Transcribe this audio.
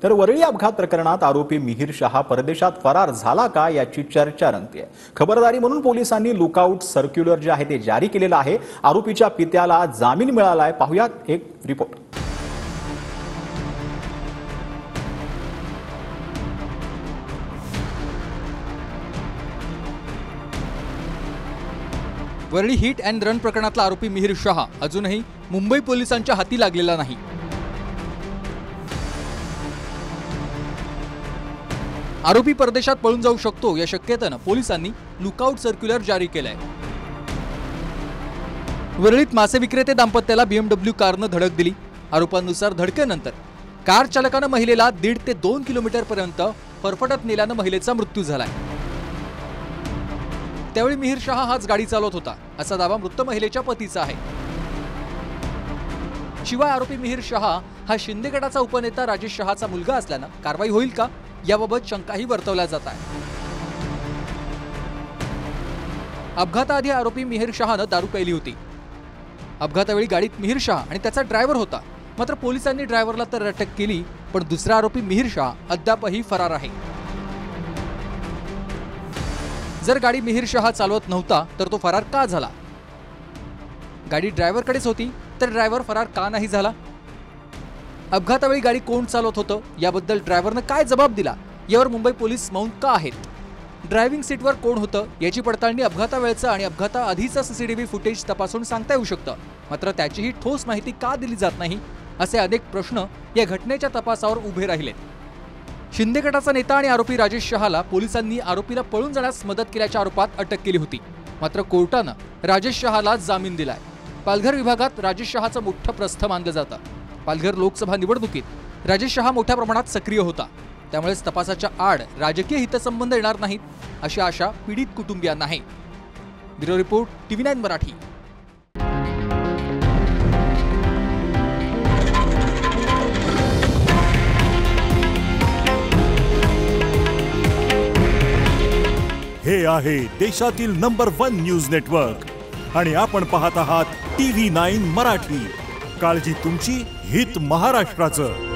तर वरळी अपघात प्रकरणात आरोपी मिहिर शहा परदेशात फरार झाला का याची चर्चा रंगतेय। खबरदारी म्हणून पोलिसांनी लुकआउट सर्क्युलर जे आहे ते जारी केलेलं आहे। आरोपीच्या पित्याला जामीन मिळालाय। पाहुयात एक report. Worli hit and run प्रकरणातला आरोपी मिहिर शहा अजूनही मुंबई पोलिसांच्या हाती लागलेला नाही। आरोपी परदेशात पळून जाऊ शकतो या शक्यतेने पोलिसांनी लुकआउट सर्क्युलर जारी केलाय। वरळीत मासे विक्रेते दाम्पत्याला BMW कारनं धडक दिली। आरोपांनुसार धडकेनंतर कार चालकाने महिलेला 1.5 ते 2 किलोमीटर पर्यंत फरफटत नेल्याने महिलेचा मृत्यू झालाय। त्यावेळी मिहिर शहा हाच गाडी चालवत होता असा दावा मृत महिलेच्या पतीचा आहे। शिवाय आरोपी मिहिर शहा हा शिंदे गटाचा उपनेता राजेश शहाचा मुलगा असल्याने कारवाई होईल का याबाबत शंकाही वर्तवल्या जात आहे। अपघाताआधी आरोपी मिहिर शहाने दारू प्यायली होती। अपघातावेळी गाडीत मिहिर शहा आणि त्याचा ड्रायव्हर होता। मात्र पोलिसांनी ड्रायव्हरला तर अटक केली, पण दुसरा आरोपी मिहिर शहा अद्यापही फरार आहे। जर गाडी मिहिर शहा चालवत नव्हता तर तो फरार का झाला? गाडी ड्रायव्हरकडेच होती तर ड्रायव्हर फरार का नाही झाला? अपघातावेळी गाडी कोण चालवत होतं याबद्दल ड्रायव्हरने काय जबाब दिला यावर मुंबई पोलीस मौन का आहेत? ड्रायव्हिंग सीटवर कोण होतं याची पडताळणी अपघातावेळचं आणि अपघाताआधीचं CCTV फुटेज तपासून सांगता येऊ शकतं। मात्र त्याचीही ठोस माहिती का दिली जात नाही असे अनेक प्रश्न या घटनेच्या तपासावर उभे राहिलेत। शिंदे गटाचा नेता आणि आरोपी राजेश शहाला पोलिसांनी आरोपीला पळून जाण्यास मदत केल्याच्या आरोपात अटक केली होती। मात्र कोर्टानं राजेश शहाला जामीन दिलाय। पालघर विभागात राजेश शहाचं मोठं प्रस्थ मानलं जातं। पालघर लोकसभा निवडणुकीत राजेश शहा मोठ्या प्रमाणात सक्रिय होता। त्यामुळेच तपासाच्या आड राजकीय हितसंबंध येणार नाहीत अशी आशा पीडित कुटुंबियांना आहे। Bureau report TV9 Marathi. हे आहे देशातील नंबर 1 न्यूज नेटवर्क आणि आपण पाहत आहात TV9 मराठी। काळजी तुमची, हित महाराष्ट्राचं।